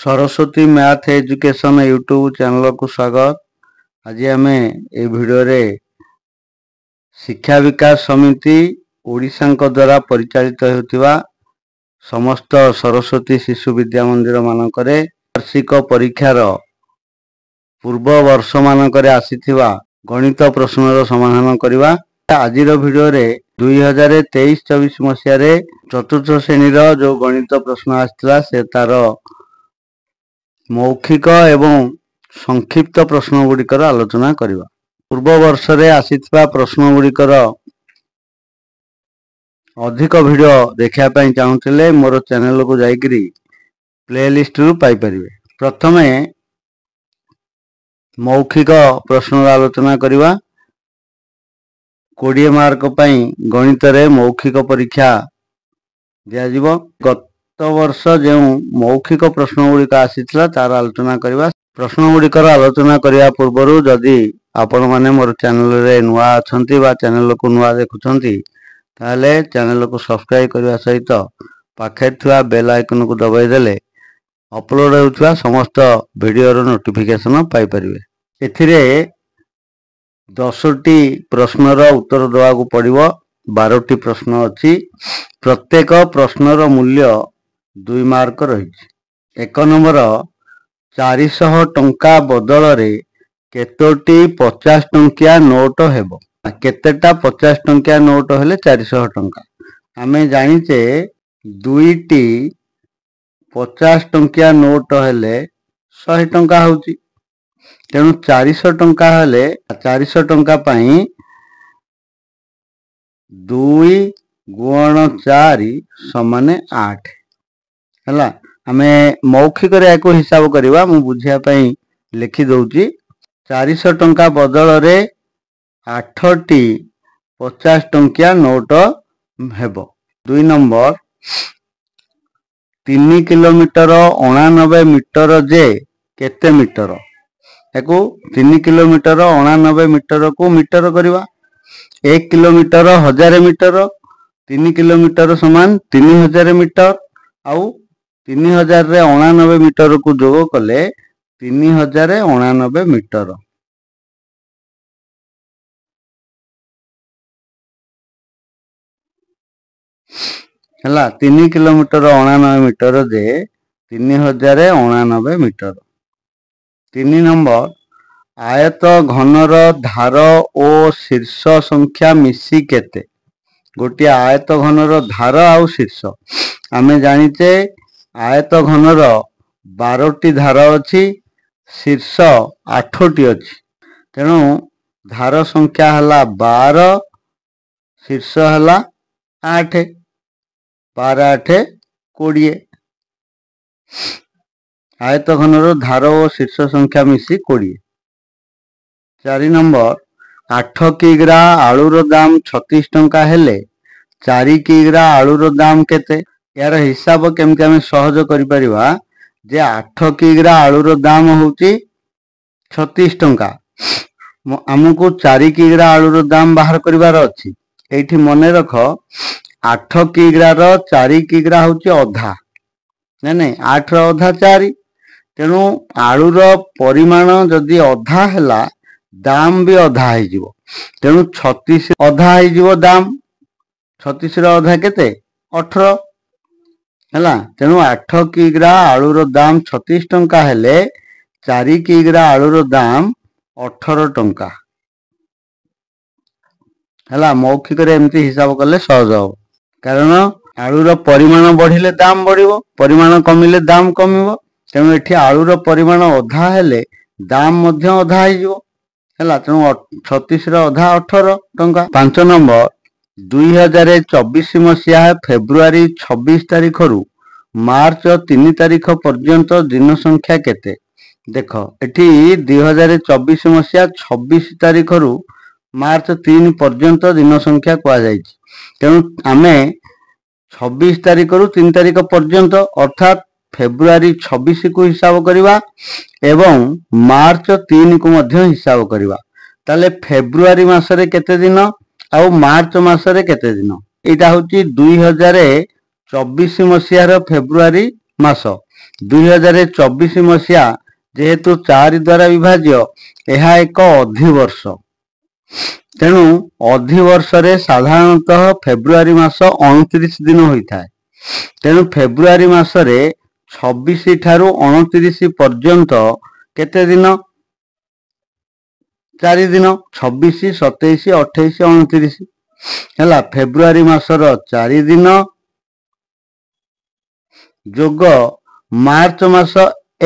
Saraswati math education YouTube channel को स्वागत। आज आम ए भिडियो रे शिक्षा विकास समिति ओडिशा द्वारा परिचालित होतिबा समस्त सरस्वती शिशु विद्या मंदिर मानकरे वार्षिक परीक्षार पूर्व वर्ष मानकरे आसीथिबा गणित प्रश्नर समाधान करिबा। आजिर भिडियो रे 2023-24 मसिया रे चतुर्थ श्रेणी जो गणित प्रश्न आसला से तार मौखिक एवं संक्षिप्त प्रश्न गुड़िकर आलोचना करिबा। पूर्व वर्ष रे आसीथिबा प्रश्न गुड़िकर अधिक वीडियो देखा पाई चाहूले मोर चैनल को जाइकरी प्लेलिस्ट रु पाई परिबे। प्रथमे मौखिक प्रश्न आलोचना करिबा। 20 मार्क पाई गणित रे मौखिक परीक्षा दिया जिवो। गत वर्ष जो मौखिक प्रश्न गुड़िक आसीथिला तार आलोचना करिबा। प्रश्न गुड़िकर आलोचना करिया पूर्वरु जदि आपण माने मोर चैनल रे नुआ अछंती बा चैनल को नुआ देखुछंती ताले चैनल को सब्सक्राइब करबा सहित पाखे थुआ बेल आइकन को दबाई देले अपलोड होउथुआ समस्त वीडियो रो नोटिफिकेशन पाई परिबे। एथिरे 10टी प्रश्नर उत्तर देवा को पड़िबो। 12टी प्रश्न अछि। प्रत्येक प्रश्नर मूल्य 2 मार्क रही। 1 नंबर 400 टंका बदल रे केतोटी 50 टंकिया नोट हेबो। केतेटा 50 टंकिया नोट हेले 400 टंका। आमे जानिचे दुईटी 50 टंकिया नोट हेले 100 टंका होउची। तेणु 400 टंका हेले 400 टंका पाई 2 गुण 4 समान 8 हला। आमे मौखिक रे एको हिसाब करिवा मु बुझिया पई लिखि दउची। 400 टंका बदल रे 8टी 50 टंकिया नोट हेबो। 2 नंबर 3 किलोमीटर 89 मीटर जे केते मीटर। एको 3 किलोमीटर 89 मीटर को मीटर करिवा। 1 किलोमीटर 1000 मीटर। 3 किलोमीटर समान 3000 मीटर। आउ 3000 रे 89 मीटर को जोग कले 3089 मीटर। हला 3 किलोमीटर 89 मीटर जे 3089 मीटर। 3 नंबर आयत घनर धार और शीर्ष संख्या मिसी केते। गोटे आयत घनर धार आउ शीर्ष आमे जानिचे आयत घनर 12टी धार अछि शीर्ष 8टी अछि। तेणु धार संख्या हला 12 शीर्ष हला 8 12 8 20। आयत घनर धार और शीर्ष संख्या मिसी 20। 4 नंबर 8 किग्रा आलूर दाम 36 टंका हेले 4 किग्रा आलूर दाम केते। यार हिसाब केमती आमे सहज करि परिबा जे 8 किग्रा आलूर दाम होउची 36 टंका। हमको 4 किग्रा आलूर दाम बाहर करिवार अछि। एठी मने रख 8 किग्रा रो 4 किग्रा होउची अधा नै 8 रो अधा 4। तेणु आलूर परिमाण जदि अधा हैला दाम भी अधा है जीवो। तेणु 36 अधा है जीवो दाम। 36 रो अधा केते 18 हैला। तेणु 8 किग्रा आलूर दाम 36 टंका हेले 4 किग्रा आलूर दाम 18 टंका हैला। मौखिक रे एमती हिसाब करले सहज हो। कारण आलूर परिमाण बढ़िले दाम बढ़िबो, परिमाण कमिले दाम कमिबो। तेणु एठी आलूर परिमाण अधा हेले दाम मध्य अधा है जीवो हैला। तेणु 36 रो अधा 18 टंका। 5 नंबर 2024 मसिया फेब्रुआरी 26 तारिख रु मार्च 3 तारिख पर्यंत दिन संख्या केते। देख एठी 2024 मसिया 26 तारिख रु मार्च 3 पर्यंत दिन संख्या कुआ जायछि। तेणु आमे 26 तारिख रु 3 तारिख पर्यंत अर्थात फेब्रुआरी 26 को हिसाब करिवा एवं मार्च 3 को मध्य हिसाब करिवा। ताले फेब्रुआरी मासरे केते दिन आउ मार्च मासरे केते दिन। एटा होची 2024 मसिया रो फेब्रुआरी मास 2024 ମସିହା ଯେହେତୁ 4 ଦ୍ୱାରା ବିଭାଜ୍ୟ, ଏହା ଏକ ଅଧିବର୍ଷ। ତେଣୁ ଅଧିବର୍ଷରେ ସାଧାରଣତଃ ଫେବୃଆରୀ ମାସ 29 ଦିନ ହୋଇଥାଏ। ତେଣୁ ଫେବୃଆରୀ ମାସରେ 26 ଠାରୁ 29 ପର୍ଯ୍ୟନ୍ତ କେତେ ଦିନ? 4 ଦିନ। 26, 27, 28, 29 ହେଲା। ଫେବୃଆରୀ ମାସର 4 ଦିନ ଯୋଗ ମାର୍ଚ୍ଚ ମାସ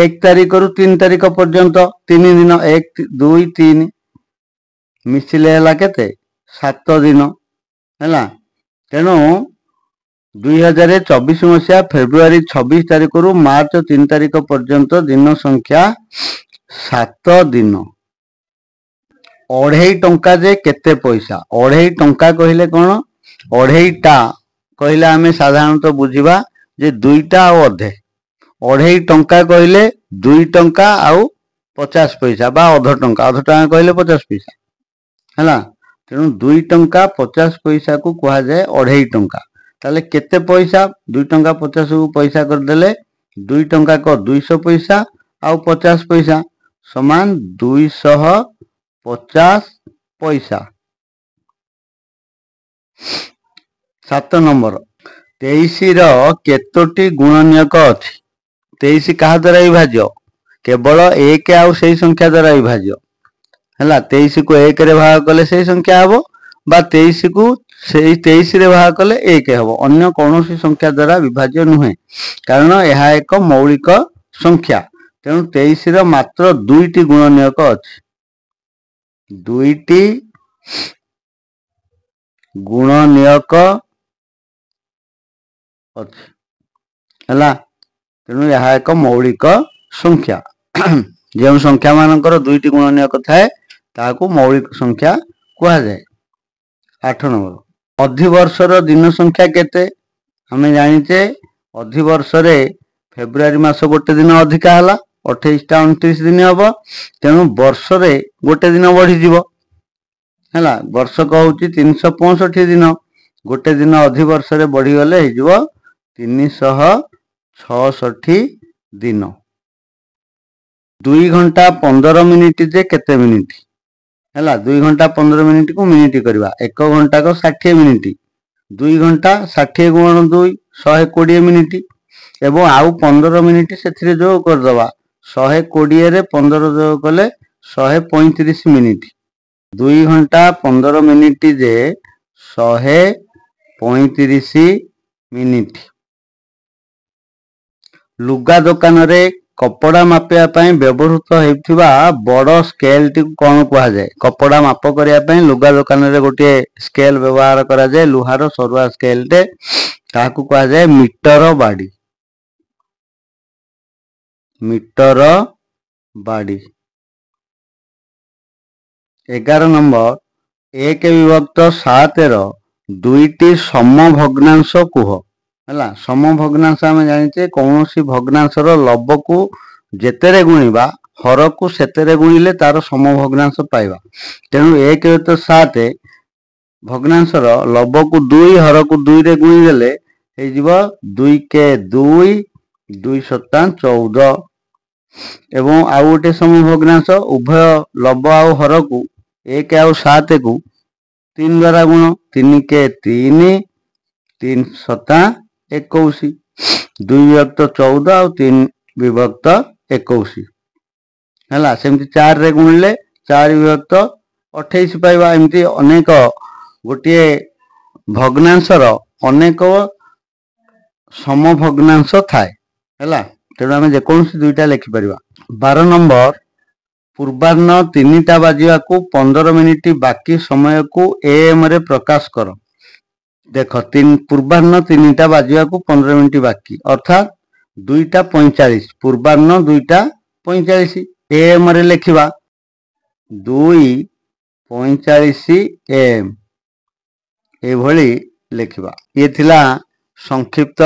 1 ତାରିଖରୁ 3 ତାରିଖ ପର୍ଯ୍ୟନ୍ତ 3 ଦିନ, 1, 2, 3 ମିଶିଲେ ହେଲା କେତେ? 7 ଦିନ ହେଲା। ତେଣୁ 2024 ମସିହା ଫେବୃଆରୀ 26 ତାରିଖରୁ ମାର୍ଚ୍ଚ 3 ତାରିଖ ପର୍ଯ୍ୟନ୍ତ ଦିନ ସଂଖ୍ୟା 7 ଦିନ। 2.5 ଟଙ୍କା ଯେ କେତେ ପଇସା? 2.5 ଟଙ୍କା କହିଲେ କ'ଣ? 2.5ଟା କହିଲେ ଆମେ ସାଧାରଣତଃ ବୁଝିବା ଯେ 2ଟା ଆଉ ଅଧେ। 2.5 ଟଙ୍କା କହିଲେ 2 ଟଙ୍କା ଆଉ 50 ପଇସା ବା ଅଧ ଟଙ୍କା। ଅଧ ଟଙ୍କା କହିଲେ 50 ପଇସା ହେଲା। ତେଣୁ 2 ଟଙ୍କା 50 ପଇସାକୁ କୁହାଯାଏ 2.5 ଟଙ୍କା। ତାହେଲେ କେତେ ପଇସା? 2 ଟଙ୍କା 50କୁ ପଇସା କରିଦେଲେ 2 ଟଙ୍କା 200 ପଇସା ଆଉ 50 ପଇସା ସମାନ 250 ପଇସା। 7 ନମ୍ବର, 23ର କେତୋଟି ଗୁଣନୀୟକ ଅଛି? 23 କାହା ଦ୍ୱାରା ବିଭାଜ୍ୟ? କେବଳ 1 ଆଉ ସେଇ ସଂଖ୍ୟା ଦ୍ୱାରା ବିଭାଜ୍ୟ ହେଲା। 23କୁ 1ରେ ଭାଗ କଲେ ସେଇ ସଂଖ୍ୟା ହେବ, ବା 23କୁ ସେଇ 23ରେ ଭାଗ କଲେ 1 ହେବ। ଅନ୍ୟ କୌଣସି ସଂଖ୍ୟା ଦ୍ୱାରା ବିଭାଜ୍ୟ ନୁହେଁ, କାରଣ ଏହା ଏକ ମୌଳିକ ସଂଖ୍ୟା। ତେଣୁ 23ର ମାତ୍ର 2ଟି ଗୁଣନୀୟକ ଅଛି। 2ଟି ଗୁଣନୀୟକ ଅଛି ହେଲା। ତେଣୁ ଏହା ଏକ ମୌଳିକ ସଂଖ୍ୟା। ଯେଉଁ ସଂଖ୍ୟା ମାନଙ୍କର 2ଟି ଗୁଣନୀୟକ ଥାଏ ତାହାକୁ ମୌଳିକ ସଂଖ୍ୟା କୁହାଯାଏ। 8 ନମ୍ବର, ଅଧିବର୍ଷର ଦିନ ସଂଖ୍ୟା କେତେ? ଆମେ ଜାଣିଛେ ଅଧିବର୍ଷରେ ଫେବୃଆରୀ ମାସ ଗୋଟେ ଦିନ ଅଧିକା ହେଲା, 28ଟା 29 ଦିନ ହେବ। ତେଣୁ ବର୍ଷରେ ଗୋଟେ ଦିନ ବଢିଯିବ ହେଲା। ବର୍ଷକ ହେଉଛି 365 ଦିନ। ଗୋଟେ ଦିନ ଅଧିବର୍ଷରେ ବଢିଗଲେ ହେଇଯିବ 366 ଦିନ। 2 ଘଣ୍ଟା 15 ମିନିଟ୍ ଯେ କେତେ ମିନିଟ୍? ହେଲା। 2 ଘଣ୍ଟା 15 ମିନିଟ୍କୁ ମିନିଟ୍ କରିବା। 1 ଘଣ୍ଟାକୁ 60 ମିନିଟ୍। 2 ଘଣ୍ଟା 60 ଗୁଣନ 2 120 ମିନିଟ୍। ଏବଂ ଆଉ 15 ମିନିଟ୍ ସେଥିରେ ଯୋଗ କରିଦେବା। 120ରେ 15 ଯୋଗ କଲେ 135 ମିନିଟ୍। 2 ଘଣ୍ଟା 15 ମିନିଟ୍ ଯେ 135 ମିନିଟ୍। ଲୁଗା ଦୋକାନରେ କପଡ଼ା ମାପିବା ପାଇଁ ବ୍ୟବହୃତ ହେଉଥିବା ବଡ଼ ସ୍କେଲଟିକୁ କ'ଣ କୁହାଯାଏ? କପଡ଼ା ମାପ କରିବା ପାଇଁ ଲୁଗା ଦୋକାନରେ ଗୋଟିଏ ସ୍କେଲ ବ୍ୟବହାର କରାଯାଏ, ଲୁହାର ସରୁଆ ସ୍କେଲଟେ। ତାହାକୁ କୁହାଯାଏ ମିଟର ବାଡ଼ି। ମିଟର ବାଡ଼ି। 11 ନମ୍ବର, 1/7ର 2ଟି ସମଭଗ୍ନାଂଶ କୁହ ହେଲା। ସମଭଗ୍ନାଂଶ ଆମେ ଜାଣିଛେ କୌଣସି ଭଗ୍ନାଂଶର ଲବକୁ ଯେତେରେ ଗୁଣିବା ହରକୁ ସେତେରେ ଗୁଣିଲେ ତାର ସମଭଗ୍ନାଂଶ ପାଇବା। ତେଣୁ 1/7 ଭଗ୍ନାଂଶର ଲବକୁ 2 ହରକୁ 2ରେ ଗୁଣିଦେଲେ ହେଇଯିବ 2 2 2 14। ଏବଂ ଆଉ ଗୋଟେ ସମଭଗ୍ନାଂଶ ଉଭୟ ଲବ ଆଉ ହରକୁ 1 ଆଉ 7କୁ 3 ଦ୍ୱାରା ଗୁଣ। 3 3 3 21। 2/14 ଆଉ 3/21 ହେଲା। ସେମିତି 4ରେ ଗୁଣିଲେ 4/28 ପାଇବା। ଏମିତି ଅନେକ ଗୋଟିଏ ଭଗ୍ନାଂଶର ଅନେକ ସମଭଗ୍ନାଂଶ ଥାଏ ହେଲା। ତେଣୁ ଆମେ ଯେକୌଣସି 2ଟା ଲେଖିପାରିବା। 12 ନମ୍ବର, ପୂର୍ବାହ୍ନ 3ଟା ବାଜିବାକୁ 15 ମିନିଟ୍ ବାକି ସମୟକୁ AM-ରେ ପ୍ରକାଶ କର। ଦେଖ, ପୂର୍ବାହ୍ନ 3ଟା ବାଜିବାକୁ 15 ମିନିଟ୍ ବାକି, ଅର୍ଥାତ୍ 2ଟା 45। ପୂର୍ବାହ୍ନ 2ଟା 45 AM-ରେ ଲେଖିବା 2:45 AM ଏଭଳି ଲେଖିବା। ଇଏ ଥିଲା ସଂକ୍ଷିପ୍ତ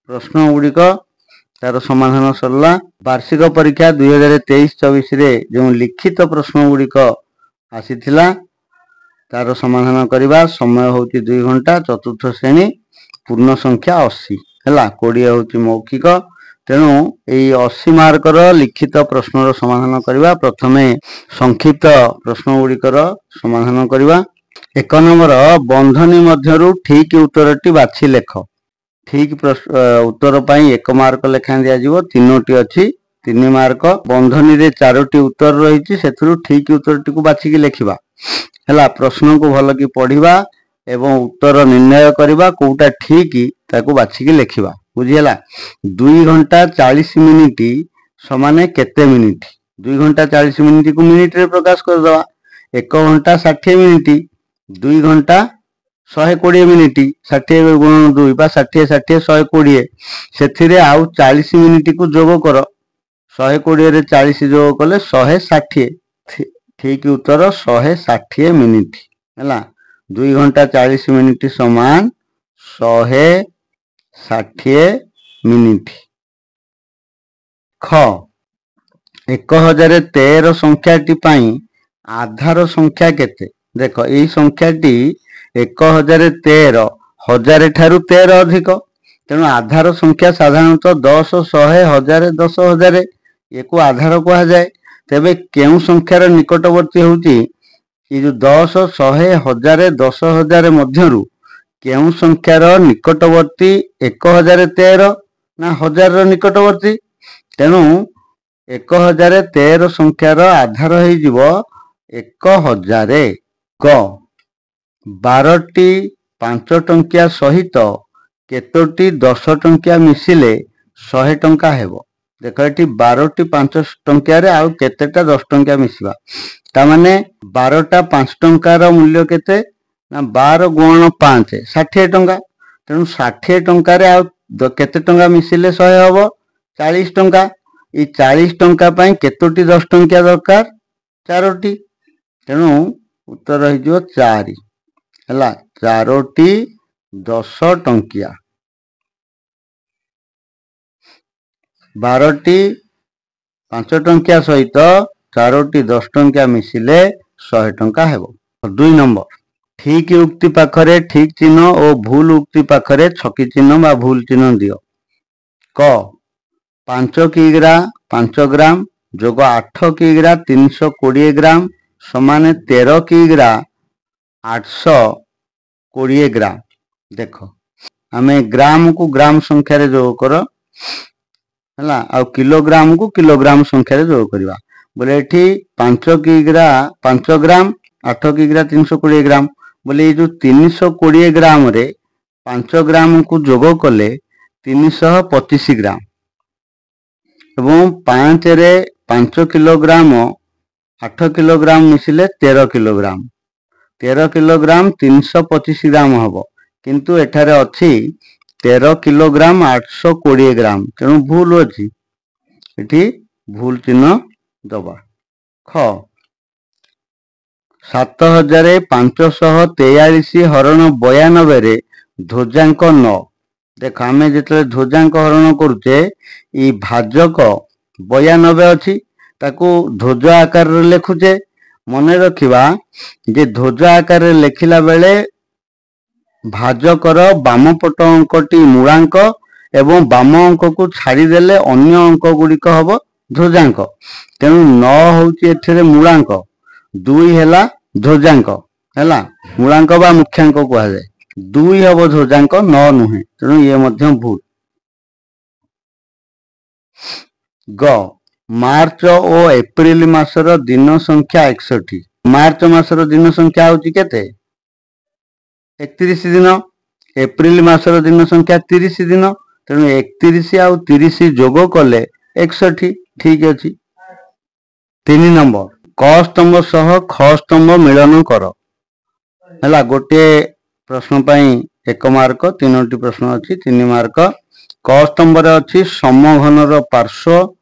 ପ୍ରଶ୍ନ ଗୁଡ଼ିକ, ତାର ସମାଧାନ ସରିଲା। ବାର୍ଷିକ ପରୀକ୍ଷା 2023-24ରେ ଯେଉଁ ଲିଖିତ ପ୍ରଶ୍ନ ଗୁଡ଼ିକ ଆସିଥିଲା ତାର ସମାଧାନ କରିବା। ସମୟ ହେଉଛି 2 ଘଣ୍ଟା। ଚତୁର୍ଥ ଶ୍ରେଣୀ, ପୂର୍ଣ୍ଣ ସଂଖ୍ୟା 80 ହେଲା। 20 ହେଉଛି ମୌଖିକ, तेणु यही 80 मार्कर लिखित प्रश्नर समाधान करवा। प्रथमे संक्षिप्त प्रश्न गुड़िकर समाधान करवा। 1 नंबर बंधनी मध्यरु ठीक उत्तरटी बाछि लेख। ठीक उत्तर पाई 1 मार्क लेखा दिया जिवो। 3टी अछि 3 मार्क। बंधनी रे 4टी उत्तर रही सेथुरु ठीक उत्तरटी को बाछि कि लेखिबा। हला प्रश्न को भल की पढ़िबा एवं उत्तर निर्णय करवा कोटा ठीक ताकू बाछि कि लेखिबा। बुझियला। 2 घंटा 40 मिनिट समाने केते मिनिट। 2 घंटा 40 मिनिट को मिनिट रे प्रकाश कर दवा। 1 घंटा 60 मिनिट 2 घंटा 120 मिनिट 60 गुणन 2 बा 60 60 120 सेथिरे आउ 40 मिनिट को जोग कर। 120 रे 40 जोग कले 160। ठीक उत्तर 160 मिनिट हैला। 2 घंटा 40 मिनिट समान 160 मिनिट। ख 1013 संख्याटी पाई आधार संख्या केते। देखो यही संख्याटी 1013 हजार ठारू 13 अधिक। तेणु आधार संख्या साधारणतः 10 100 1000 10,000 ये को आधार कहा जाए। तेबे केउ संख्यार निकटवर्ती होउची ये जो 10 100 1000 10,000 मध्यरु केउ संख्यार निकटवर्ती 1013 ना 1000 निकटवर्ती। तेणु 1013 संख्यार आधार हो जीवो 1000। ग 12टी 5 टंकिया सहित केतोटी 10 टंकिया मिसिले 100 टंका हेबो। देखो ये 12टी 5 टंकिया रे आउ केतेटा 10 टंकिया मिसिबा। ता माने 12टा 5 टंकार मूल्य केते ना 12 गुणन 5 60 टंका। तेणु 60 टंका रे आउ केते टंका मिसिले 100 हेबो 40 टंका। ये 40 टंका पाई केतोटी 10 टंकिया दरकार 4टी। तेणु उत्तर रही जो 4 हला। 4टी 10 टंकिया 12टी 5 टंकिया सहित 4टी 10 टंकिया मिसिले 100 टंका हेबो। 2 नंबर ठीक उक्ति पाखरे ठीक चिन्ह और भूल उक्ति पाखरे छकी चिन्ह बा भूल चिन्ह दियो। क 5 किग्रा 5 ग्राम जोग 8 किग्रा 320 ग्राम समान 13 किग्रा 820 ग्राम। देखो आमे ग्राम को ग्राम संख्या रे जोग कर हला आ किलोग्राम को किलोग्राम संख्या रे जोग करबा। बोले एठी 5 किग्रा 5 ग्राम 8 किग्रा 320 ग्राम बोले ये जो 320 ग्राम रे 5 ग्राम को जोग कले 325 ग्राम एवं 5 रे 5 किलोग्राम 8 किलोग्राम मिसिले 13 किलोग्राम 13 किलोग्राम 325 ग्राम हबो। किंतु एठारे अछि 13 किलोग्राम 820 ग्राम। तेणु भूल अछि एठी भूल चिन्ह दबा। ख 7543 हरण 92 रे ध्वजांक 9। देख आमे जेतले ध्वजांक हरण करूचे ई भाजक 92 अछि ताकू ध्वज आकार रे लेखुचे। मने रखिबा जे ध्वज आकार रे लेखिला बेले भाजकर बाम पट अंकटी मूलांक एवं बाम अंक को छाड़ी देले अन्य अंक गुड़िक हबो ध्वजांक। तेणु 9 होउची एथिरे मूलांक 2 हेला ध्वजांक हेला मूलांक बा मुख्यांक कहा जाए। 2 हबो ध्वजांक 9 नुहे। तेणु ये मध्यम भूल। ग मार्च और एप्रिल मासर दिन संख्या 61। मार्च मासर दिन संख्या होउची केते 31 दिन। एप्रिल मासर दिन संख्या 30 दिन। तेणु 31 आउ 30 जोग कले 61 ठीक अछि। 3 नंबर क स्तंभ सह ख स्तंभ मिलन कर हला। गोटे प्रश्न पाई 1 मार्क 3टी प्रश्न अछि 3 मार्क। क स्तंभ रे अछि समघनर पार्श्व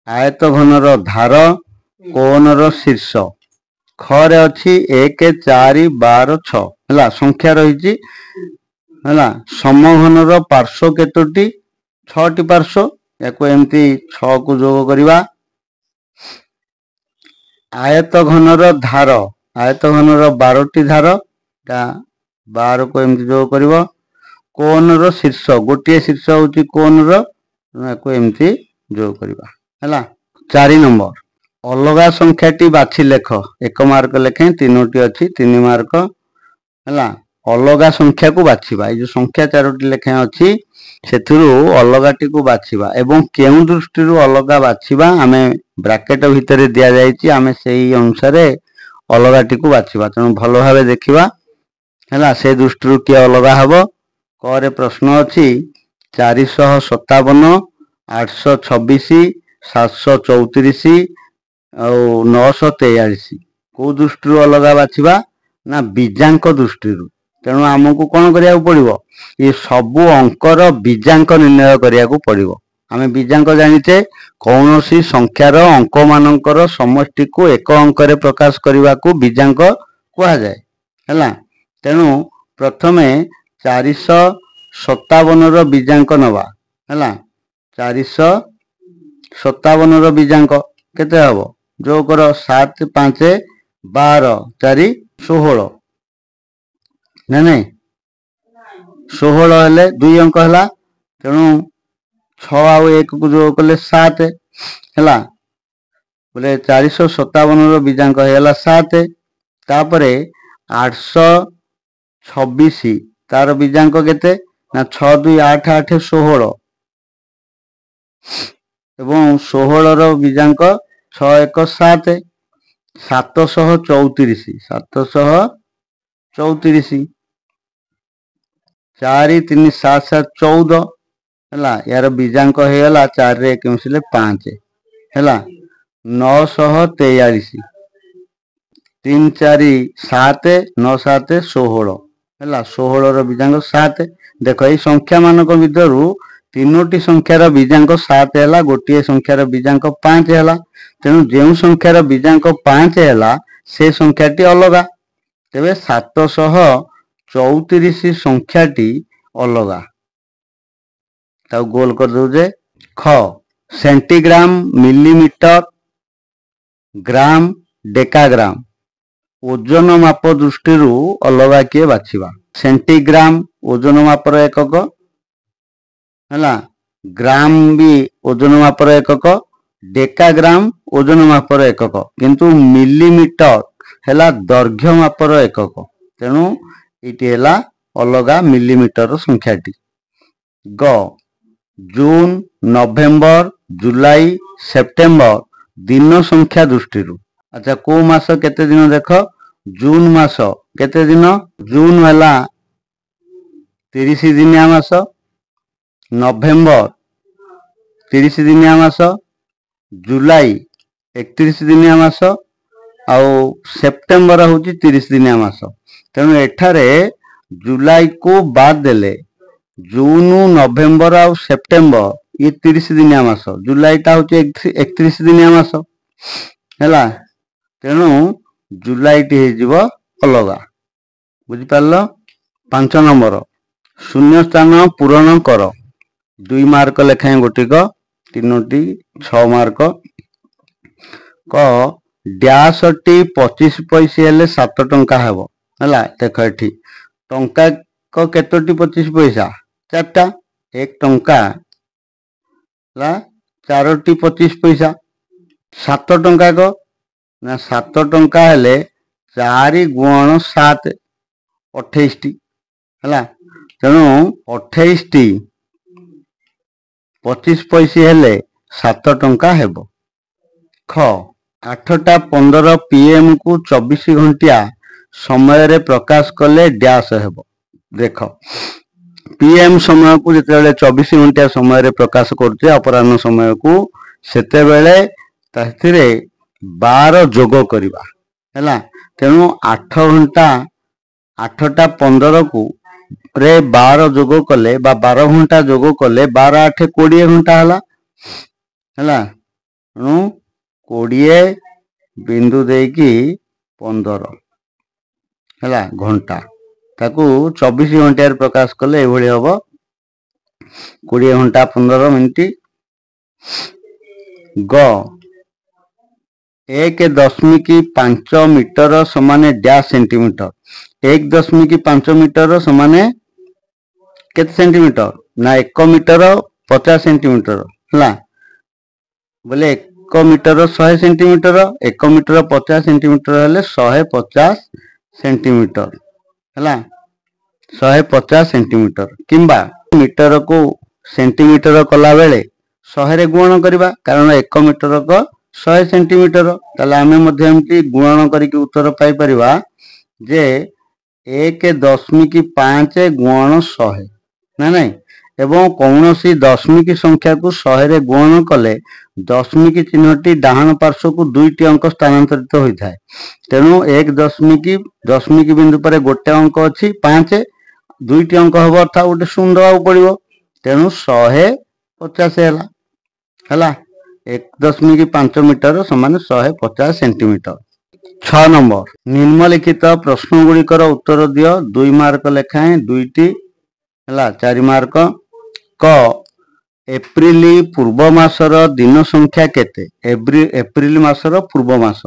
आयत घनर धार कोणर शीर्ष। ख रे अछि 1 4 12 6 हला संख्या रही हला। समघनर पार्श्व केतोटी 6टी पार्श्व याको एमती 6 को जोग करिवा। आयत घनर धार आयत घनर 12टी धार ता 12 को एमती जोग करिवो। कोणर शीर्ष गोटे शीर्ष होची कोणर तेणु एमती जोग करवा है। 4 नंबर अलगा संख्याटी बाछि लेख 1 मार्क लेखें 3टी अच्छी 3 मार्क है। अलगा संख्या को बाछिबा ये जो संख्या 4टी लेखें अच्छी से अलगाटी को बाछिबा एवं केउ दृष्टि अलगा बाछिबा आमे ब्रैकेट भितर दिया जायछि आमे सेही अनुसार अलगाटी को बाछिबा तेणु भल भाव देखिबा है से दृष्टि किए अलगा हबो। करे प्रश्न अच्छी 457 826 734 और 943 को दृष्टि अलगा बाछिबा ना बीजांक दृष्टि तेणु आमको कौन करिया पड़िबो ये सबु अंकर बीजांक निर्णय करिया पड़िबो। आमे बीजांक जानिचे कौन सी संख्यार अंक मानकर समष्टि को एक अंक रे प्रकाश करने को बीजांक कहा जाए है। तेणु प्रथमे 457 रो बीजांक नवा है। 457 रो बीजांक केते हबो जो कर 7 5 12 4 16 ना नहीं 16 हेले 2 अंक है तेणु 6 आउ 1 को जो कले 7 है बोले 457 रो बीजांक है 7 तापरे 826 तार बीजांक केते ना 6 2 8 8 16 एवं 16 रो बीजांक 6 1 7 734 4 3 7 7 14 है यार बीजांक होगा 4 रे 1 मिसले 5 है 943 3 4 7 9 7 16 है 16 रो बीजांक 7 देख ये संख्या मानक भितर 3टी संख्यार बीजांक 7 है गोटे संख्यार बीजांक 5 है तेणु जो संख्यार बीजांक 5 है से संख्याटी अलगा तेरे 734 संख्याटी अलगा ताऊ गोल कर दे। ख सेंटीग्राम मिलीमीटर ग्राम डेकाग्राम ओजन माप दृष्टि अलगा किए बाछिबा। सेंटीग्राम ओजन मापर एकक है ग्राम भी ओजन मापर एकक डेकाग्राम ओजन मापर एकक किंतु मिलीमीटर है दैर्घ्य मापर एकक तेणु ये अलगा मिलीमीटर संख्याटी। ग जून नवेम्बर जुलाई सेप्टेम्बर दिन संख्या दृष्टि अच्छा को मास केते दिन देख जून मास केते दिन जून है 30 दिनिया मास नवेम्बर 30 दिनिया मास जुलाई 31 दिनिया मास आउ सेप्टेम्बर हूँ 30 दिनिया मास तेणु एठारे जुलाई को बाद देले जून नवेम्बर आउ सेप्टेम्बर ये 30 दिनिया मास जुलाईटा हूँ 31 दिनिया मास है तेणु जुलाईटी हो अलगा बुझिपार। 5 नंबर शून्य स्थान पूरण कर 2 मार्क लेखाएं गोटिक 3टी 6 मार्क। क डैशटी 25 पैसे हेले 7 टंका हेबो हला देख एठी टंका को केतोटी 25 पैसा 4टा 1 टंका ला 4टी 25 पैसा 7 टंका को ना 7 टंका हेले 4 गुण 7 28 टी हला तेणु 28 टी 25 पैसे हेले 7 टंका हेबो। ख 8टा 15 PM को 24 घंटिया समय रे प्रकाश कले डैश हेबो देख PM समय को जिते 24 घंटिया समय रे प्रकाश करते अपराह्न समय को सेते बेले ताथिरे 12 जोग करिबा हैला तेणु 8 घंटा 8टा 15 को रे 12 जोग कले बा 12 घंटा जोग कले 12 8 20 घंटा हला हैला तेणु 20 बिंदु देकी 15 हैला घंटा ताकू 24 घंटा प्रकाश कले एभली हबो 20 घंटा 15 मिनिट। ग 1.5 मीटर समाने डैश सेंटीमीटर 1.5 मीटर समाने केते सेंटीमीटर ना 1 मीटर 50 सेंटीमीटर है बोले 1 मीटर 100 सेंटीमीटर 1 मीटर 50 सेंटीमीटर हेले 150 सेंटीमीटर है 150 सेंटीमीटर किंबा मीटर को सेंटीमीटर कला बेले 100 रे गुणन करबा कारण 1 मीटर को 100 सेंटीमीटर ताले आमे मध्ये एमती गुणन करिक उत्तर पाई परिबा जे 1.5 गुणन 100 ना नहीं एवं कौनसी दशमिक संख्या को 100 रे गुणन कले दशमिक चिन्हटी डाहाण पार्श्व को 2टी अंक स्थानांतरित होता है तेणु 1 दशमिक बिंदु पर गोटे अंक अच्छी 5 2टी अंक हम अर्थात गोटे शून्य दवा पड़ो तेणु 150 है 1.5 मीटर समान 150 सेंटीमीटर। 6 नंबर निम्नलिखित प्रश्न गुड़िकर उत्तर दियो 2 मार्क लेखाएं 2टी है 4 मार्क क एप्रिल पूर्व मासर दिन संख्या केते एप्रिल मासर पूर्व मास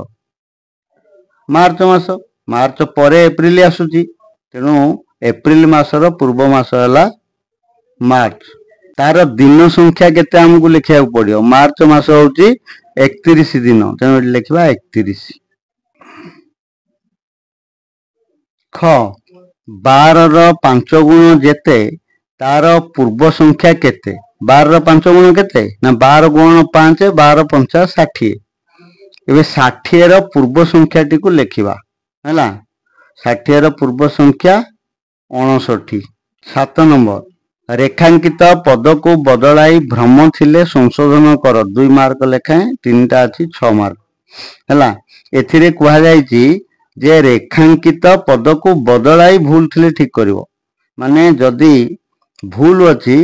मार्च परे एप्रिल आसुची तेणु एप्रिल मासर पूर्व मास है मार्च तार दिन संख्या केते हमको लिखा पड़ो मार्च मास होची 31 दिन तेणु लिखा 31। ख 12 ର 5 गुण जेते तार पूर्व संख्या केते 12 ର 5 गुण केते ना 12 गुण 5 12 5 60 एबे 60 ର पूर्व संख्या टी को लिखिबा हैला 60 ର पूर्व संख्या 59। 7 नंबर रेखांकित पद को बदलाई भ्रम थिले संशोधन कर 2 मार्क लेखाएं 3टा अछि 6 मार्क हैला एथिरे कुहा जायछि जे रेखांकित पद को बदलाई भूल थिले ठीक करिवो माने जदी भूल अछि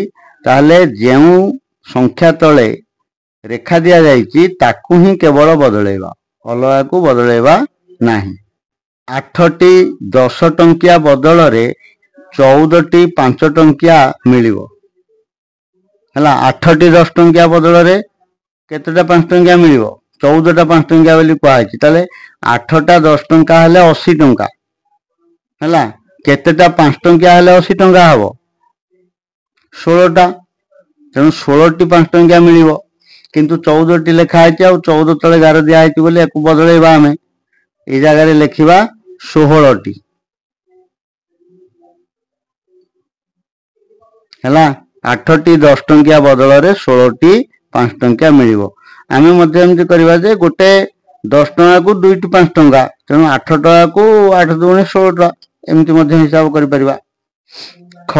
ताले जेउ संख्या तले रेखा दिया जायछि ताकू ही केवल बदलेबा अलगा को बदलेबा नाही। 8टी 10 टंकिया बदल रे 14टी 5 टंकिया मिलिबो हला 8टी 10 टंकिया बदल रे केतेटा 5 टंकिया मिलिबो 14टा 5 टंकिया बोली कुआ है ताले 8टा 10 टंका हेले 80 टंका हला केतेटा 5 टंकिया हेले 80 टंका हबो 16टा तेणु 16टी 5 टंकिया मिलिबो किंतु 14टी लेखा है 14 तले गार दिया है बोले एक बदलेबा आमे ए जगह रे लिखिबा 16टी हला 8टी 10 टंकिया बदल रे 16टी 5 टंकिया मिलिबो आमे मध्ये एमति करबा जे गोटे 10 टंका को 2टी 5 टंका तेणु 8 टंका को 8 दुणे 16 टंका एमति मध्ये हिसाब करि परिबा। ख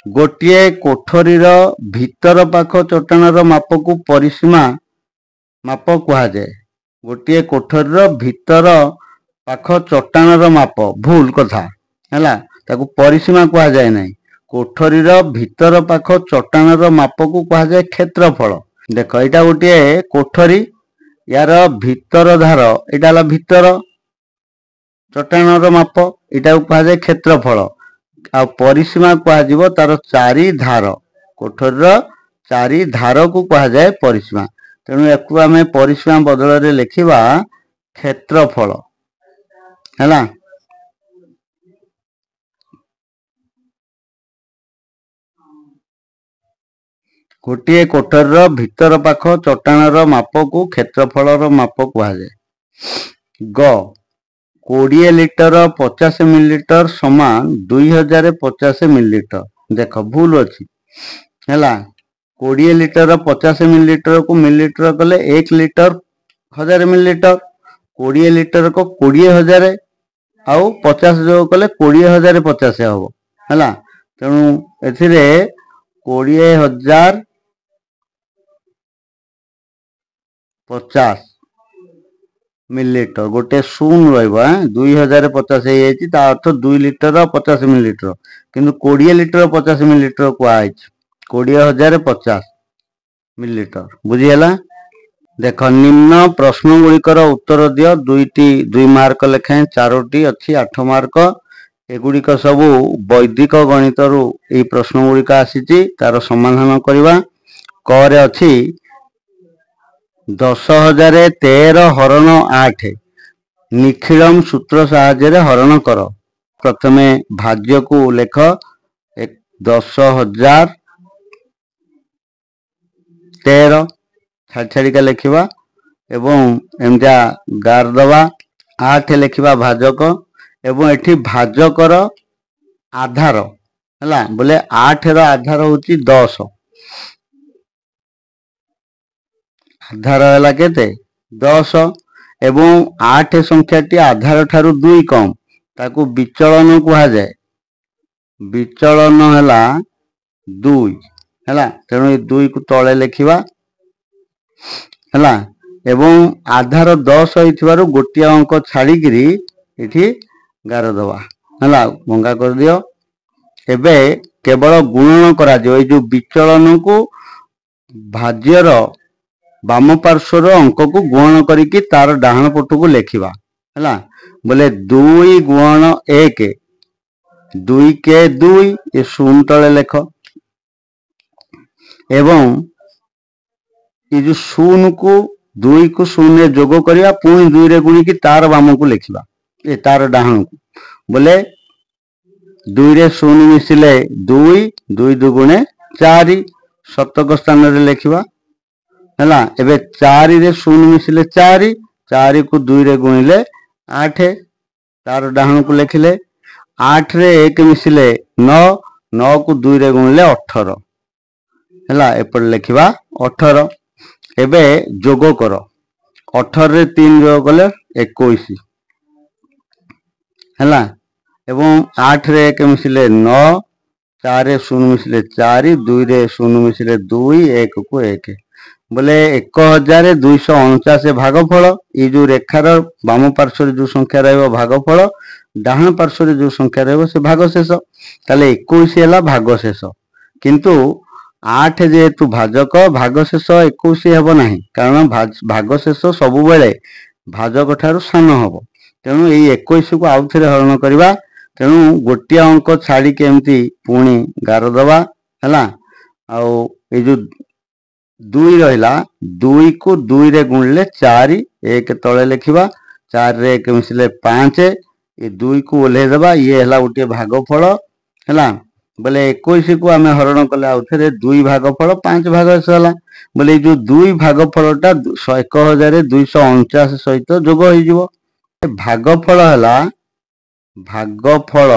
गोटिए कोठरी रो भीतर पाख चट्टान रो माप को परिसीमा माप कुहा जाए गोटिए कोठरी रो भीतर पाख चट्टान रो माप भूल कथा हैला ताकू परिसीमा कुहा जाए नहीं कोठरी रो भीतर पाख चट्टान रो माप को कुहा जाए क्षेत्रफल। देखो एटा गोटिए कोठरी यार भीतर धार एटा ला भीतर चट्टान रो माप एटा कुहा जाए क्षेत्रफल आ परिसीमा कुहा जीवो तार 4 धार कोठरी रो 4 धार को कुहा जाए परिसीमा तेणु एकु आमे परिसीमा बदल रे लिखिबा क्षेत्रफल हैला। गोटिए कोठरी रो भीतर पाख चट्टान रो माप को क्षेत्रफल रो माप कुहा जाए। ग 20 लिटर 50 मिलीलीटर समान 2050 मिलीलीटर देख भूल अच्छी है 20 लिटर 50 मिलीलीटर को मिलीलीटर कले 1 लिटर 1000 मिलीलीटर 20 लिटर को 20,000 आउ 50 जो कले 20,000 50 हम है तेणु एथिरे 20,000 50 मिलीलीटर गोटे शून रहा 2050 अर्थ 2 लिटर 50 मिलीलीटर किंतु 20 लिटर 50 मिलीलीटर कुआई 20,050 मिलीलीटर बुझीगला। देख निम्न प्रश्न गुड़िकर उत्तर दियो 2 मार्क लेखाएं 4टी अच्छी 8 मार्क एगुड़िक सब वैदिक गणित रु ये प्रश्न गुड़िक आसी तार समाधान करवा क रे अच्छी 10,013 हरण 8 निखिलम सूत्र साहाय्य हरण कर प्रथमे भाज्य को लेख 10,000 13 ଛାଡ଼ି ଛାଡ଼ିକା ଲେଖିବା ଏବଂ ଏମିତିଆ ଗାର ଦେବା। 8 ଲେଖିବା ଭାଜକ ଏବଂ ଏଠି ଭାଜକର ଆଧାର ହେଲା ବୋଲେ 8 ର ଆଧାର ହେଉଛି 10। ଆଧାର ହେଲା କେତେ 10 ଏବଂ 8 ସଂଖ୍ୟାଟି ଆଧାର ଠାରୁ 2 କମ୍ ତାକୁ ବିଚଳନ କୁହାଯାଏ। ବିଚଳନ ହେଲା 2 ହେଲା, ତେଣୁ ଏ 2 କୁ ତଳେ ଲେଖିବା ହେଲା ଏବଂ ଆଧାର 10 ହେଇଥିବାରୁ ଗୋଟିଏ ଅଙ୍କ ଛାଡ଼ିକିରି ଏଠି ଗାର ଦେବା ହେଲା, ଭଙ୍ଗା କରିଦିଅ। ଏବେ କେବଳ ଗୁଣନ କରାଯିବ। ଏଇ ଯୋଉ ବିଚଳନକୁ ଭାଜ୍ୟର ବାମ ପାର୍ଶ୍ୱର ଅଙ୍କକୁ ଗୁଣନ କରିକି ତାର ଡାହାଣ ପଟକୁ ଲେଖିବା ହେଲା ବୋଲେ 2 ଗୁଣନ 1 2 କେ 2 ଏ 0 ତଳେ ଲେଖ ଏବଂ ये जो 0 को 2 को 0 रे जोग करिया पुणी 2 रे गुणी की तार बाम को लिखिबा ए तार डाहण को बोले 2 रे 0 मिसिले 2 2 दुगुणे 4 शतक स्थान रे लिखिबा हैला। एबे 4 रे 0 मिसिले 4 4 को 2 रे गुणिले 8 तार डाहण को लिखिले। 8 रे 1 मिसिले 9 9 को 2 रे गुणिले 18 हैला, एपड़ लिखिबा 18। एबे जोग कर 18 रे 3 जोग कले 21 हैला एवं 8 रे 1 मिसिले 9 4 रे 0 मिसिले 4 2 रे 0 मिसिले 2 1 को 1 बोले 1249 भागफल। ये जो रेखार बाम पार्श्व जो संख्या रहिबो भागफल, डाहाण पार्श्व जो संख्या रहिबो से भागशेष। ताले 21 हैला भागशेष, किंतु 8 जेहेतु भाजक भागशेष 21 हेब नाही, कारण भागशेष सबु बेले भाजक ठारू सान हबो। तेणु एई 21 को आउ थरे हरण करिबा। तेणु गोटिया अंक छाड़ी के एमती पुणी गार दबा हैला। आउ ए जो 2 रहिला 2 को 2 रे गुणले 4 1 तळे लिखिबा 4 रे 1 मिसिले 5 ए 2 को ओल्हे दबा। ये हैला गोटे भागफल हैला बोले 21 को आमे हरण कले आउ थरे 2 भागफल 5 भागशेष होला बोले जो 2 भागफलटा 1249 सहित जोग होई जिवो। भागफल हैला भागफल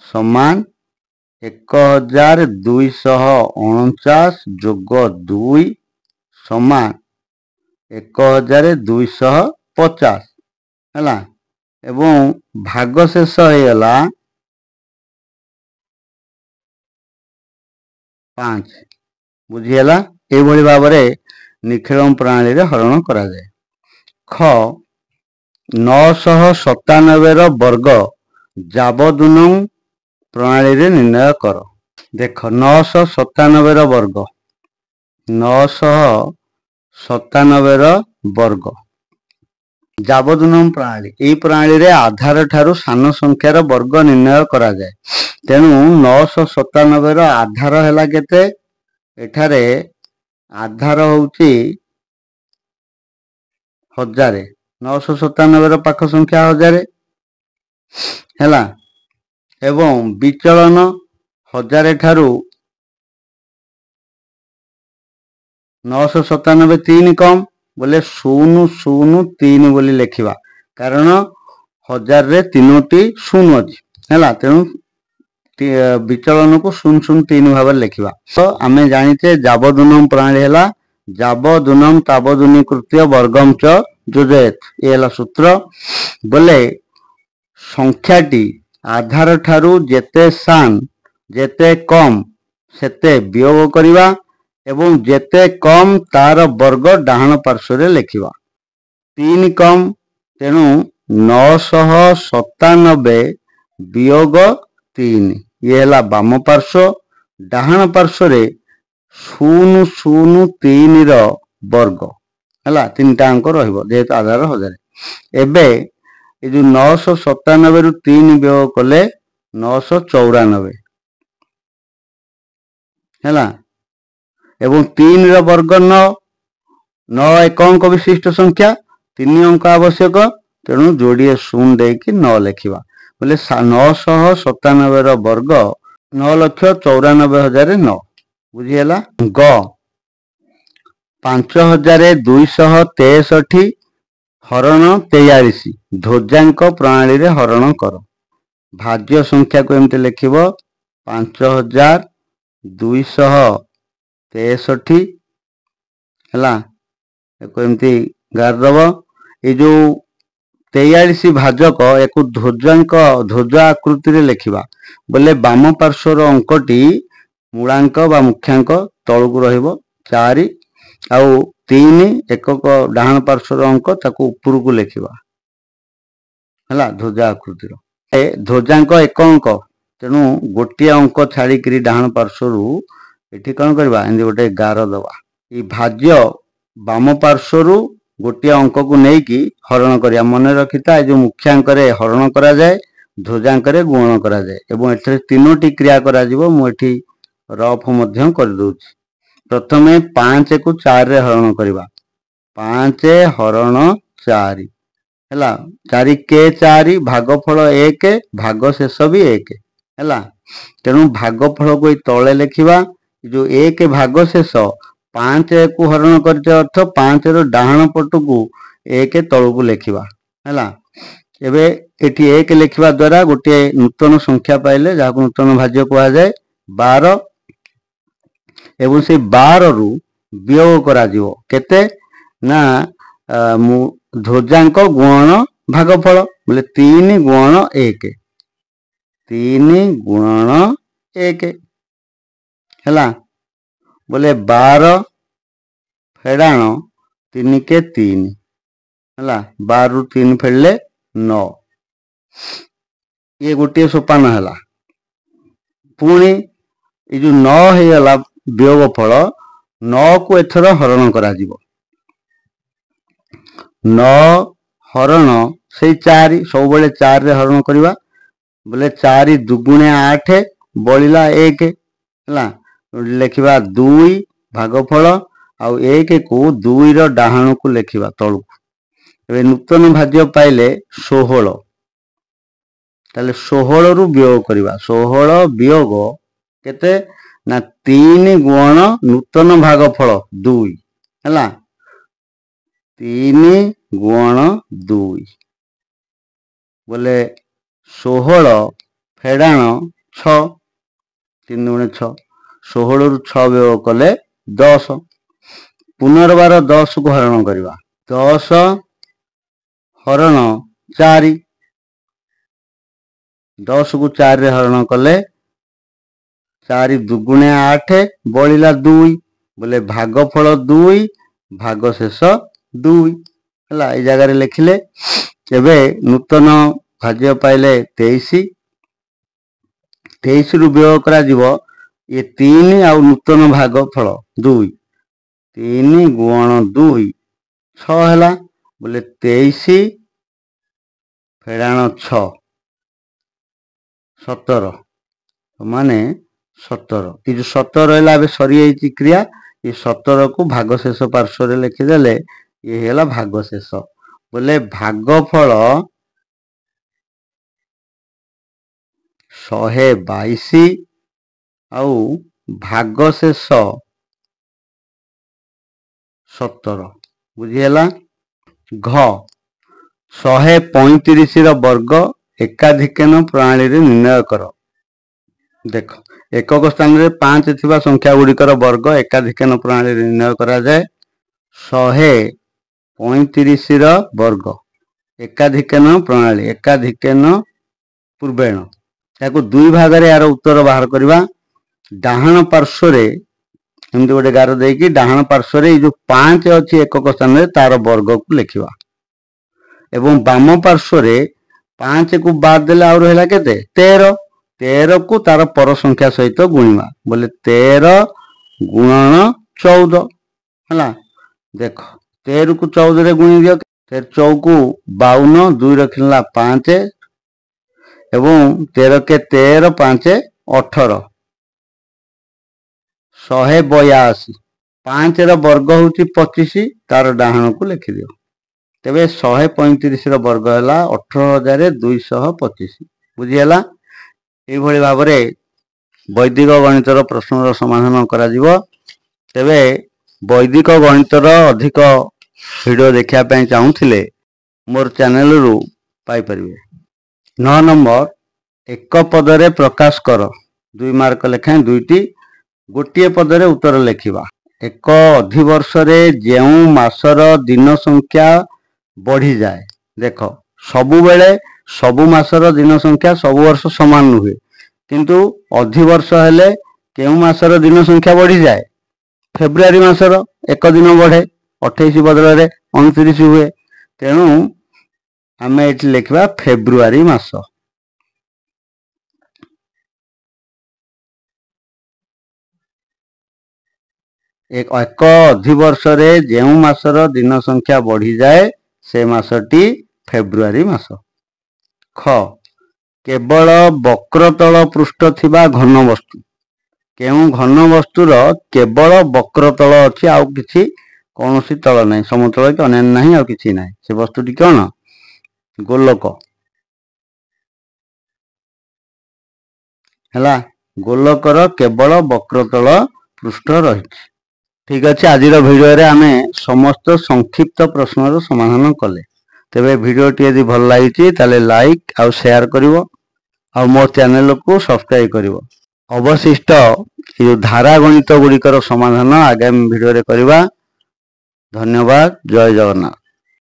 समान 1249 जोग 2 समान 1250 हैला एवं भागशेष हैला 5 बुझीला। ए भली भाबरे निखिलम प्रणाली रे हरण करा जाय। ख 997 रो वर्ग जाबदुनम प्रणाली रे निर्णय कर। देख 997 रो वर्ग 997 रो वर्ग जाबदुनम प्रणाली। ए प्रणाली रे आधार ठारू सान संख्यार वर्ग निर्णय करा जाय। तेणु 997 रो आधार हैला केते एठारे आधार होउची 1000 997 रो पाख संख्या 1000 हैला एवं विचलन 1000 ठारू 997 3 कम बोले 003 बोली लिखिबा, कारण 1000 रे 3टी 0 अछि हैला। तेणु विचलन को 003 भाव लिखिबा। तो आमे जानिते जाबदुनम प्रणाली हैला जाबदुनम ताबदुनी कृत्य वर्गम च योजयत। ए हैला सूत्र बोले संख्याटी आधार ठारू जेते सान जेते कम सेते वियोग करिबा एवं जेते कम तार वर्ग डाहाण पार्श्व रे लिखिबा। 3 कम तेणु 997 वियोग 3 ये हैला बाम पार्श्व। डाहाण पार्श्व रे 003 रो वर्ग हैला 3टा अंक रहिबो जेहेतु आधार 1000। एबे ए जो 997 रु 3 वियोग कले 994 हैला एवं 3 रो वर्ग 9 9 एक अंक विशिष्ट संख्या 3 अंक आवश्यक, तेणु जोड़िए 0 देकी 9 लिखिबा बोले 997 रो वर्ग 9,94,009 बुझीला। ग 5263 ହରଣ 43 ଧ୍ୱଜାଙ୍କ ପ୍ରଣାଳୀରେ ହରଣ କର। ଭାଜ୍ୟ ସଂଖ୍ୟାକୁ ଏମିତି ଲେଖିବ 5263 ହେଲା, ଏମିତି ଗାରିଦବ। ଏଇ ଯୋଉ 43 ଭାଜକ ୟାକୁ ଧ୍ୱଜ ଆକୃତିରେ ଲେଖିବା ବୋଲେ ବାମ ପାର୍ଶ୍ୱର ଅଙ୍କଟି ମୂଳାଙ୍କ ବା ମୁଖ୍ୟାଙ୍କ ତଳକୁ ରହିବ 4 ଆଉ 3 ଏକକ ଡାହାଣ ପାର୍ଶ୍ୱର ଅଙ୍କ ତାକୁ ଉପରକୁ ଲେଖିବା ହେଲା ଧ୍ୱଜ ଆକୃତିର। ଧ୍ୱଜାଙ୍କ ଏକ ଅଙ୍କ, ତେଣୁ ଗୋଟିଏ ଅଙ୍କ ଛାଡ଼ିକିରି ଡାହାଣ ପାର୍ଶ୍ୱରୁ ଏଠି କ'ଣ କରିବା, ଏମିତି ଗୋଟେ ଗାର ଦେବା। ଏଇ ଭାଜ୍ୟ ବାମ ପାର୍ଶ୍ୱରୁ ଗୋଟିଏ ଅଙ୍କକୁ ନେଇକି ହରଣ କରିବା। ମନେ ରଖିଥା, ଏ ଯେଉଁ ମୁଖ୍ୟାଙ୍କରେ ହରଣ କରାଯାଏ, ଧ୍ୱଜାଙ୍କରେ ଗୁଣନ କରାଯାଏ ଏବଂ ଏଥିରେ 3ଟି କ୍ରିୟା କରାଯିବ। ମୁଁ ଏଠି ରଫ୍ ମଧ୍ୟ କରିଦେଉଛି। ପ୍ରଥମେ 5କୁ 4ରେ ହରଣ କରିବା। 5 ହରଣ 4 ହେଲା, 4 4 ଭାଗଫଳ 1 ଭାଗ ଶେଷ ବି 1 ହେଲା। ତେଣୁ ଭାଗଫଳକୁ ଏଇ ତଳେ ଲେଖିବା। ଯୋଉ 1 ଭାଗ ଶେଷ 5କୁ ହରଣ କରିଥିବା ଅର୍ଥ 5ର ଡାହାଣ ପଟକୁ 1 ତଳକୁ ଲେଖିବା ହେଲା। ଏବେ ଏଠି 1 ଲେଖିବା ଦ୍ୱାରା ଗୋଟିଏ ନୂତନ ସଂଖ୍ୟା ପାଇଲେ, ଯାହାକୁ ନୂତନ ଭାଜ୍ୟ କୁହାଯାଏ 12। ଏବଂ ସେଇ 12ରୁ ବିୟୋଗ କରାଯିବ କେତେ ନା ଧ୍ୱଜାଙ୍କ ଗୁଣନ ଭାଗଫଳ ବୋଲେ 3 ଗୁଣନ 1, 3 ଗୁଣନ 1 ହେଲା। ବୋଲେ 12 ଫେଡାଣ 3 କେ 3 ହେଲା, 12ରୁ 3 ଫେଡ଼ିଲେ 9। ଇଏ ଗୋଟିଏ ସୋପାନ ହେଲା। ପୁଣି ଏ ଯୋଉ 9 ହେଇଗଲା ବିୟୋଗ ଫଳ, 9କୁ ଏଥର ହରଣ କରାଯିବ। 9 ହରଣ ସେଇ 4, ସବୁବେଳେ 4ରେ ହରଣ କରିବା ବୋଲେ 4 ଦୁଗୁଣେ 8 ବଳିଲା 1 ହେଲା। ଲେଖିବା 2 ଭାଗଫଳ ଆଉ 1କୁ 2ର ଡାହାଣକୁ ଲେଖିବା ତଳକୁ। ଏବେ ନୂତନ ଭାଜ୍ୟ ପାଇଲେ 16। ତାହେଲେ 16ରୁ ବିୟୋଗ କରିବା। 16 ବିୟୋଗ କେତେ ନା 3 ଗୁଣନ ନୂତନ ଭାଗଫଳ 2 ହେଲା, 3 ଗୁଣନ 2 ବୋଲେ 16 ଫେଡାଣ 6, 3 ଗୁଣେ 6, 16ରୁ 6 ବିୟୋଗ କଲେ 10। ପୁନର୍ବାର 10କୁ ହରଣ କରିବା। 10 ହରଣ 4, 10କୁ 4ରେ ହରଣ କଲେ 4 ଦୁଗୁଣେ 8 ବଳିଲା 2 ବୋଲେ ଭାଗଫଳ 2 ଭାଗ ଶେଷ 2 ହେଲା। ଏଇ ଜାଗାରେ ଲେଖିଲେ। ଏବେ ନୂତନ ଭାଜ୍ୟ ପାଇଲେ 23। 23ରୁ ବିୟୋଗ କରାଯିବ ଏ 3 ଆଉ ନୂତନ ଭାଗଫଳ 2, 3 ଗୁଣନ 2 6 ହେଲା। ବୋଲେ 23 ଫେଡାଣ 6 17 ମାନେ 17। ଏ ଯୋଉ 17 ରହିଲା, ଏବେ ସରିଯାଇଛି କ୍ରିୟା। ଏ 17କୁ ଭାଗ ଶେଷ ପାର୍ଶ୍ୱରେ ଲେଖିଦେଲେ ଇଏ ହେଇଗଲା ଭାଗ ଶେଷ। ବୋଲେ ଭାଗଫଳ 122 ଆଉ ଭାଗ ଶେଷ 17। ବୁଝିହେଲା। ଘ 135ର ବର୍ଗ ଏକାଧିକେନ ପ୍ରଣାଳୀରେ ନିର୍ଣ୍ଣୟ କର। ଦେଖ, ଏକକ ସ୍ଥାନରେ 5 ଥିବା ସଂଖ୍ୟା ଗୁଡ଼ିକର ବର୍ଗ ଏକାଧିକେନ ପ୍ରଣାଳୀରେ ନିର୍ଣ୍ଣୟ କରାଯାଏ। 135ର ବର୍ଗ ଏକାଧିକେନ ପ୍ରଣାଳୀ, ଏକାଧିକେନ ପୂର୍ବେଣ। ତାକୁ 2 ଭାଗରେ ଏହାର ଉତ୍ତର ବାହାର କରିବା। ଡାହାଣ ପାର୍ଶ୍ୱରେ ଏମିତି ଗୋଟେ ଗାର ଦେଇକି ଡାହାଣ ପାର୍ଶ୍ୱରେ ଏଇ ଯୋଉ 5 ଅଛି ଏକକ ସ୍ଥାନରେ ତାର ବର୍ଗକୁ ଲେଖିବା ଏବଂ ବାମ ପାର୍ଶ୍ୱରେ 5କୁ ବାଦ ଦେଲେ ଆଉ ରହିଲା କେତେ 13। 13କୁ ତାର ପର ସଂଖ୍ୟା ସହିତ ଗୁଣିବା ବୋଲେ 13 ଗୁଣନ 14 ହେଲା। ଦେଖ, 13କୁ 14ରେ ଗୁଣି ଦିଅ। 13 କୁ 52, 2 ରଖିଲା 5 ଏବଂ 13 କେ 13, 5 18, 182। 5ର ବର୍ଗ ହେଉଛି 25, ତାର ଡାହାଣକୁ ଲେଖିଦିଅ। ତେବେ 135ର ବର୍ଗ ହେଲା 18225। ବୁଝିହେଲା। ଏଇଭଳି ଭାବରେ ବୈଦିକ ଗଣିତର ପ୍ରଶ୍ନର ସମାଧାନ କରାଯିବ। ତେବେ वैदिक गणितर अधिक वीडियो देखा चाहूले मोर चैनल रु पाइपर। 9 नंबर एक पदरे प्रकाश कर 2 मार्क लेखाएं दुईटी गोटे पदरे उत्तर लिखा। एक अधिवर्ष जेउ मासर दिन संख्या बढ़ी जाए। देख सबु बेले सबु मासर दिन संख्या सबु वर्ष समान नुहे किंतु अधिवर्ष हेले केउ मासर दिन संख्या बढ़ी जाए। फेब्रुआरी मासर एक दिन बढ़े 28 बदल 29 हुए तेणु आम ये लिखा फेब्रुआरी मास। एक अधिवर्ष जेउ मासर दिन संख्या बढ़ी जाए से मासटी फेब्रुआरी मास। ख केवल वक्रतल पृष्ठ थिबा घन वस्तु केउ घन वस्तुर केवल वक्रतल अच्छी आउ किछि कौन सी तल नहीं समतल कि अन्य नहीं आउ किछि नहीं से वस्तुटी कौन गोलक है। गोलकर केवल वक्रतल पृष्ठ रही। ठीक अच्छे आज वीडियो रे आमे समस्त संक्षिप्त प्रश्नर समाधान कले। तेबे वीडियोटी यदि भल लगी ताले लाइक आउ शेयर करिवो और मोर चैनल को सब्सक्राइब करिवो। अवशिष्ट ये धारा गणित गुड़िकर समाधान आगामी वीडियो रे करिवा। धन्यवाद। जय जगन्नाथ।